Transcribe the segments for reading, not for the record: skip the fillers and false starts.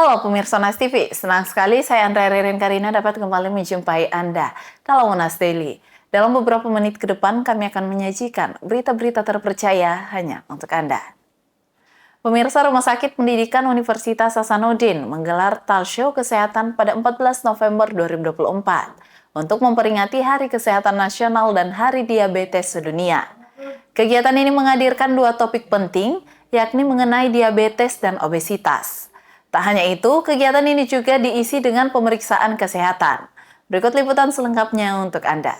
Halo pemirsa Monas TV, senang sekali saya Andrea Ririn Karina dapat kembali menjumpai Anda dalam Monas Daily. Dalam beberapa menit ke depan kami akan menyajikan berita-berita terpercaya hanya untuk Anda. Pemirsa, Rumah Sakit Pendidikan Universitas Hasanuddin menggelar talkshow kesehatan pada 14 November 2024 untuk memperingati Hari Kesehatan Nasional dan Hari Diabetes Sedunia. Kegiatan ini menghadirkan dua topik penting, yakni mengenai diabetes dan obesitas. Tak hanya itu, kegiatan ini juga diisi dengan pemeriksaan kesehatan. Berikut liputan selengkapnya untuk Anda.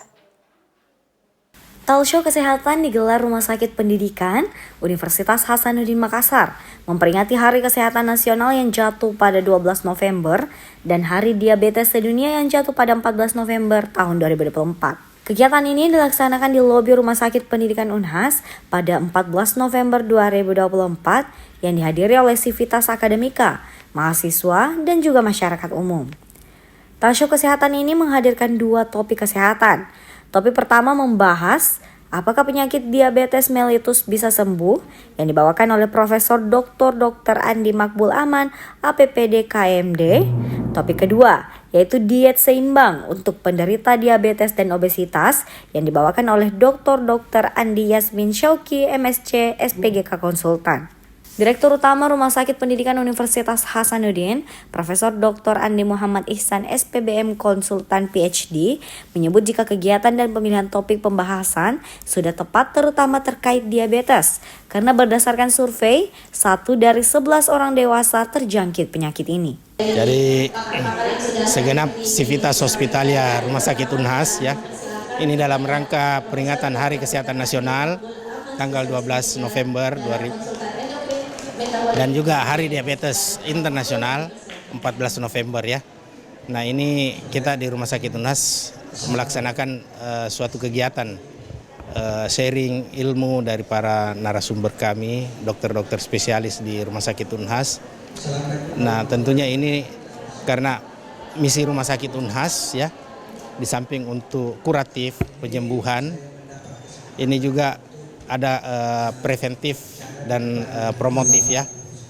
Talkshow kesehatan digelar Rumah Sakit Pendidikan Universitas Hasanuddin Makassar memperingati Hari Kesehatan Nasional yang jatuh pada 12 November dan Hari Diabetes Sedunia yang jatuh pada 14 November tahun 2024. Kegiatan ini dilaksanakan di lobi Rumah Sakit Pendidikan Unhas pada 14 November 2024 yang dihadiri oleh sivitas akademika, mahasiswa, dan juga masyarakat umum. Talkshow kesehatan ini menghadirkan dua topik kesehatan. Topik pertama membahas apakah penyakit diabetes mellitus bisa sembuh yang dibawakan oleh Profesor Dr. Andi Makbul Aman, APPD KMD. Topik kedua yaitu diet seimbang untuk penderita diabetes dan obesitas yang dibawakan oleh Dr. Andi Yasmin Syauki, MSc, SPGK Konsultan. Direktur Utama Rumah Sakit Pendidikan Universitas Hasanuddin, Profesor Dr. Andi Muhammad Ihsan SPBM Konsultan PhD, menyebut jika kegiatan dan pemilihan topik pembahasan sudah tepat terutama terkait diabetes, karena berdasarkan survei, 1 dari 11 orang dewasa terjangkit penyakit ini. Jadi segenap sivitas hospitalia Rumah Sakit Unhas ya, ini dalam rangka peringatan Hari Kesehatan Nasional tanggal 12 November 2000 dan juga Hari Diabetes Internasional 14 November ya. Nah ini kita di Rumah Sakit Unhas melaksanakan suatu kegiatan sharing ilmu dari para narasumber kami, dokter-dokter spesialis di Rumah Sakit Unhas. Nah tentunya ini karena misi Rumah Sakit Unhas ya, di samping untuk kuratif, penyembuhan, ini juga ada preventif dan promotif ya.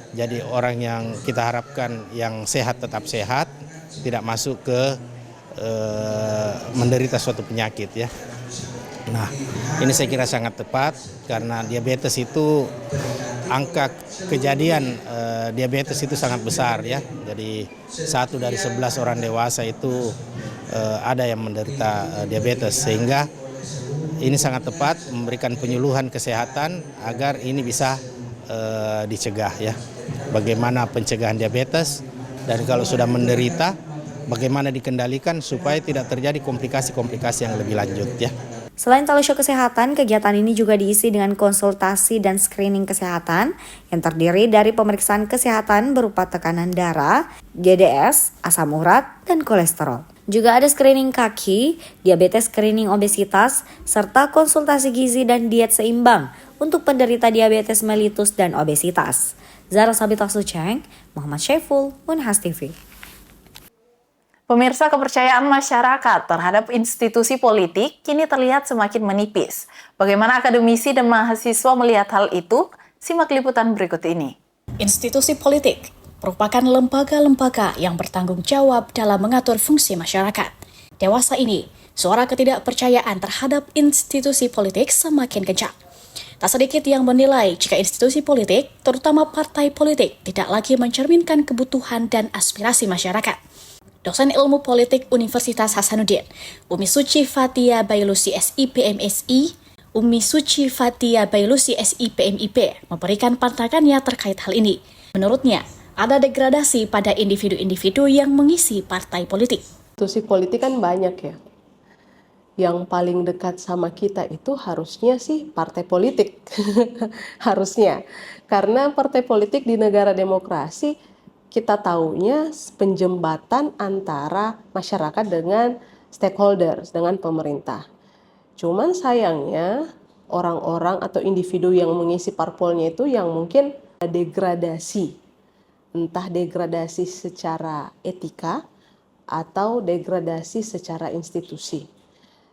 Jadi orang yang kita harapkan yang sehat tetap sehat, tidak masuk ke menderita suatu penyakit ya. Nah, ini saya kira sangat tepat karena diabetes itu angka kejadian diabetes itu sangat besar ya. Jadi 1 dari 11 orang dewasa itu ada yang menderita diabetes, sehingga ini sangat tepat memberikan penyuluhan kesehatan agar ini bisa dicegah ya. Bagaimana pencegahan diabetes, dan kalau sudah menderita bagaimana dikendalikan supaya tidak terjadi komplikasi-komplikasi yang lebih lanjut ya. Selain talkshow kesehatan, kegiatan ini juga diisi dengan konsultasi dan screening kesehatan yang terdiri dari pemeriksaan kesehatan berupa tekanan darah, GDS, asam urat, dan kolesterol. Juga ada screening kaki, diabetes screening obesitas, serta konsultasi gizi dan diet seimbang untuk penderita diabetes mellitus dan obesitas. Zara Sabita Suceng, Muhammad Syaiful, Unhas TV. Pemirsa, kepercayaan masyarakat terhadap institusi politik kini terlihat semakin menipis. Bagaimana akademisi dan mahasiswa melihat hal itu? Simak liputan berikut ini. Institusi politik merupakan lembaga-lembaga yang bertanggung jawab dalam mengatur fungsi masyarakat. Dewasa ini, suara ketidakpercayaan terhadap institusi politik semakin kencang. Tak sedikit yang menilai jika institusi politik, terutama partai politik, tidak lagi mencerminkan kebutuhan dan aspirasi masyarakat. Dosen Ilmu Politik Universitas Hasanuddin, Umi Suci Fathia Bailusi SIPMSI, Umi Suci Fathia Bailusi SIPMIP, memberikan pandangannya terkait hal ini. Menurutnya, ada degradasi pada individu-individu yang mengisi partai politik. Institusi politik kan banyak ya. Yang paling dekat sama kita itu harusnya sih partai politik. Harusnya. Karena partai politik di negara demokrasi kita taunya penjembatan antara masyarakat dengan stakeholders, dengan pemerintah. Cuman sayangnya orang-orang atau individu yang mengisi parpolnya itu yang mungkin degradasi. Entah degradasi secara etika atau degradasi secara institusi.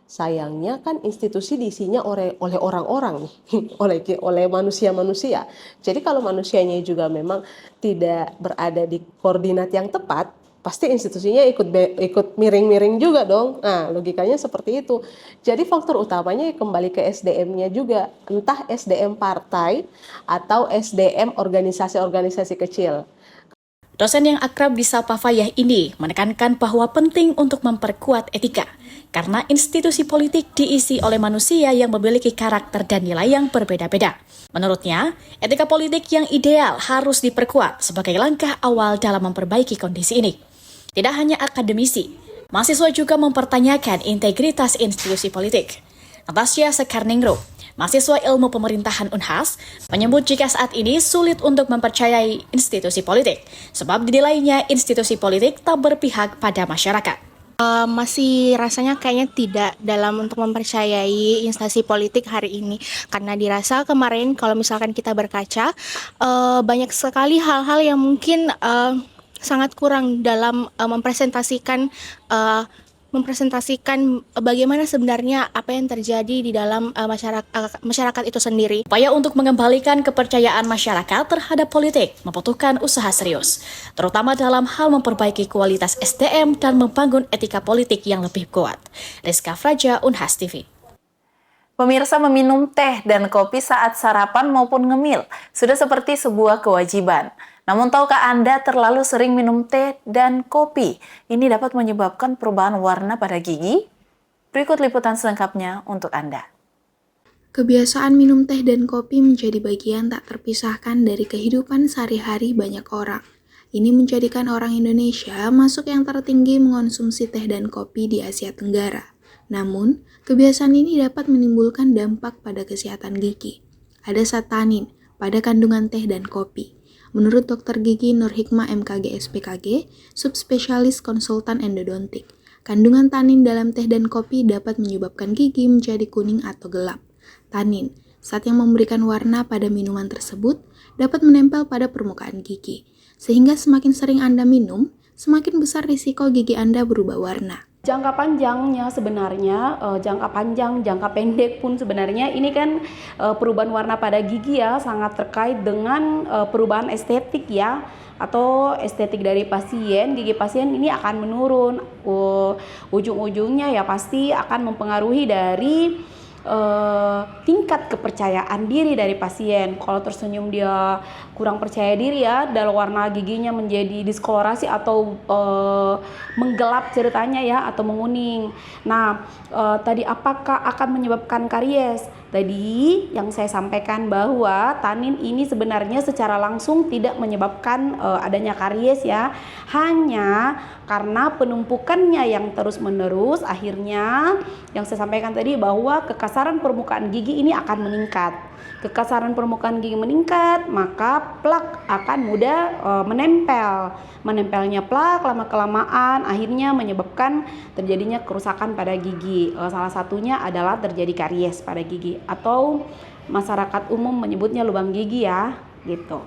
Sayangnya kan institusi diisinya oleh orang-orang nih, oleh manusia-manusia. Jadi kalau manusianya juga memang tidak berada di koordinat yang tepat, pasti institusinya ikut miring-miring juga dong. Nah, logikanya seperti itu. Jadi faktor utamanya kembali ke SDM-nya juga, entah SDM partai atau SDM organisasi-organisasi kecil. Dosen yang akrab disapa Fayah ini menekankan bahwa penting untuk memperkuat etika, karena institusi politik diisi oleh manusia yang memiliki karakter dan nilai yang berbeda-beda. Menurutnya, etika politik yang ideal harus diperkuat sebagai langkah awal dalam memperbaiki kondisi ini. Tidak hanya akademisi, mahasiswa juga mempertanyakan integritas institusi politik. Natasha Sekarningro, mahasiswa ilmu pemerintahan Unhas, menyebut jika saat ini sulit untuk mempercayai institusi politik, sebab dinilainya institusi politik tak berpihak pada masyarakat. Masih rasanya kayaknya tidak dalam untuk mempercayai instansi politik hari ini, karena dirasa kemarin kalau misalkan kita berkaca, banyak sekali hal-hal yang mungkin sangat kurang dalam mempresentasikan bagaimana sebenarnya apa yang terjadi di dalam masyarakat itu sendiri. Upaya untuk mengembalikan kepercayaan masyarakat terhadap politik membutuhkan usaha serius, terutama dalam hal memperbaiki kualitas SDM dan membangun etika politik yang lebih kuat. Rizka Fraja, Unhas TV. Pemirsa, meminum teh dan kopi saat sarapan maupun ngemil sudah seperti sebuah kewajiban. Namun tahukah Anda terlalu sering minum teh dan kopi ini dapat menyebabkan perubahan warna pada gigi? Berikut liputan selengkapnya untuk Anda. Kebiasaan minum teh dan kopi menjadi bagian tak terpisahkan dari kehidupan sehari-hari banyak orang. Ini menjadikan orang Indonesia masuk yang tertinggi mengonsumsi teh dan kopi di Asia Tenggara. Namun, kebiasaan ini dapat menimbulkan dampak pada kesehatan gigi. Ada zat tanin pada kandungan teh dan kopi. Menurut Dr. Gigi Nur Hikmah MKG SPKG, subspesialis konsultan endodontik, kandungan tanin dalam teh dan kopi dapat menyebabkan gigi menjadi kuning atau gelap. Tanin, zat yang memberikan warna pada minuman tersebut, dapat menempel pada permukaan gigi, sehingga semakin sering Anda minum, semakin besar risiko gigi Anda berubah warna. Jangka panjangnya sebenarnya, jangka panjang, jangka pendek pun sebenarnya ini kan perubahan warna pada gigi ya sangat terkait dengan perubahan estetik ya, atau estetik dari pasien. Gigi pasien ini akan menurun, ujung-ujungnya ya pasti akan mempengaruhi dari tingkat kepercayaan diri dari pasien. Kalau tersenyum dia kurang percaya diri ya, dalam warna giginya menjadi diskolorasi atau menggelap ceritanya ya, atau menguning. Nah, tadi apakah akan menyebabkan karies? Tadi yang saya sampaikan bahwa tanin ini sebenarnya secara langsung tidak menyebabkan adanya karies ya, hanya karena penumpukannya yang terus-menerus, akhirnya yang saya sampaikan tadi bahwa kekasaran permukaan gigi ini akan meningkat. Kekasaran permukaan gigi meningkat, maka plak akan mudah menempel. Menempelnya plak lama-kelamaan akhirnya menyebabkan terjadinya kerusakan pada gigi. Salah satunya adalah terjadi karies pada gigi, atau masyarakat umum menyebutnya lubang gigi ya, gitu.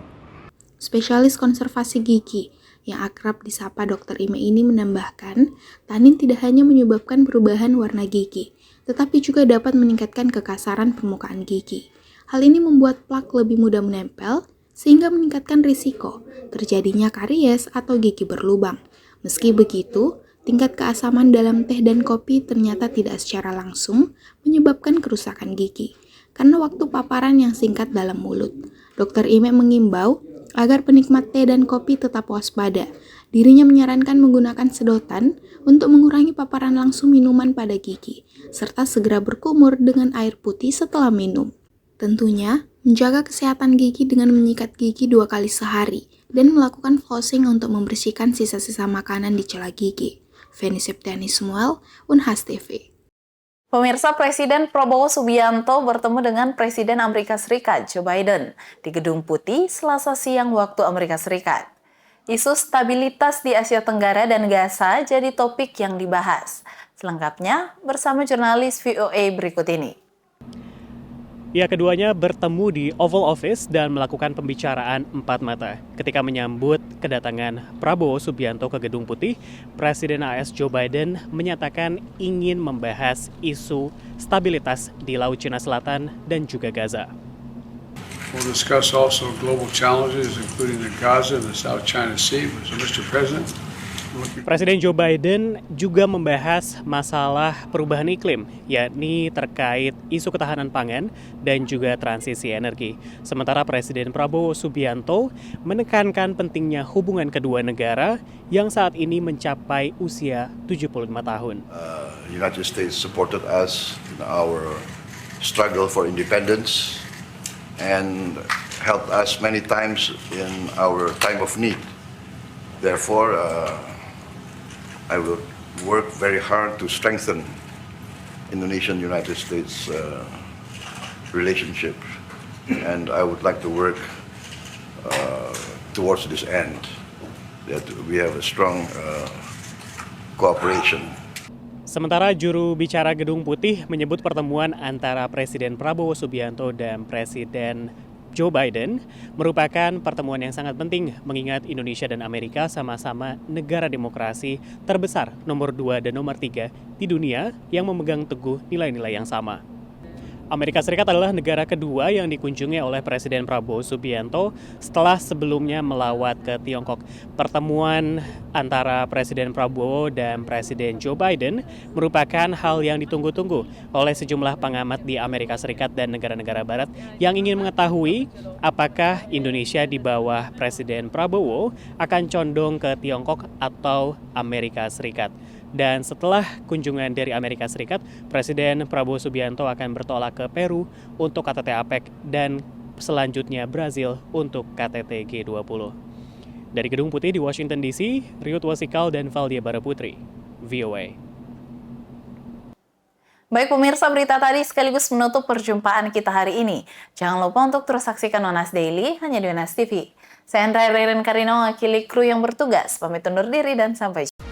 Spesialis konservasi gigi yang akrab disapa Dr. Ime ini menambahkan, tanin tidak hanya menyebabkan perubahan warna gigi, tetapi juga dapat meningkatkan kekasaran permukaan gigi. Hal ini membuat plak lebih mudah menempel, sehingga meningkatkan risiko terjadinya karies atau gigi berlubang. Meski begitu, tingkat keasaman dalam teh dan kopi ternyata tidak secara langsung menyebabkan kerusakan gigi, karena waktu paparan yang singkat dalam mulut. Dr. Ime mengimbau agar penikmat teh dan kopi tetap waspada. Dirinya menyarankan menggunakan sedotan untuk mengurangi paparan langsung minuman pada gigi, serta segera berkumur dengan air putih setelah minum. Tentunya, menjaga kesehatan gigi dengan menyikat gigi 2 kali sehari dan melakukan flossing untuk membersihkan sisa-sisa makanan di celah gigi. Feni Septiani Samuel, Unhas TV. Pemirsa, Presiden Prabowo Subianto bertemu dengan Presiden Amerika Serikat Joe Biden di Gedung Putih Selasa siang waktu Amerika Serikat. Isu stabilitas di Asia Tenggara dan Gaza jadi topik yang dibahas. Selengkapnya bersama jurnalis VOA berikut ini. Ya, keduanya bertemu di Oval Office dan melakukan pembicaraan empat mata. Ketika menyambut kedatangan Prabowo Subianto ke Gedung Putih, Presiden AS Joe Biden menyatakan ingin membahas isu stabilitas di Laut Cina Selatan dan juga Gaza. We'll discuss also global challenges, including the Gaza and the South China Sea. So, Mr. President, Presiden Joe Biden juga membahas masalah perubahan iklim, yakni terkait isu ketahanan pangan dan juga transisi energi. Sementara Presiden Prabowo Subianto menekankan pentingnya hubungan kedua negara yang saat ini mencapai usia 75 tahun. United States supported us in our struggle for independence and helped us many times in our time of need. Therefore, I will work very hard to strengthen Indonesian-United States relationship, and I would like to work towards this end, that we have a strong cooperation. Sementara juru bicara Gedung Putih menyebut pertemuan antara Presiden Prabowo Subianto dan Presiden Joe Biden merupakan pertemuan yang sangat penting mengingat Indonesia dan Amerika sama-sama negara demokrasi terbesar nomor 2 dan nomor 3 di dunia yang memegang teguh nilai-nilai yang sama. Amerika Serikat adalah negara kedua yang dikunjungi oleh Presiden Prabowo Subianto setelah sebelumnya melawat ke Tiongkok. Pertemuan antara Presiden Prabowo dan Presiden Joe Biden merupakan hal yang ditunggu-tunggu oleh sejumlah pengamat di Amerika Serikat dan negara-negara barat yang ingin mengetahui apakah Indonesia di bawah Presiden Prabowo akan condong ke Tiongkok atau Amerika Serikat. Dan setelah kunjungan dari Amerika Serikat, Presiden Prabowo Subianto akan bertolak ke Peru untuk KTT APEC dan selanjutnya Brazil untuk KTT G20. Dari Gedung Putih di Washington DC, Riut Wasikal dan Valdia Baraputri, VOA. Baik pemirsa, berita tadi sekaligus menutup perjumpaan kita hari ini. Jangan lupa untuk terus saksikan Monas Daily hanya di Monas TV. Saya Andrea Ririn Karino, wakili kru yang bertugas. Pamit undur diri dan sampai jumpa.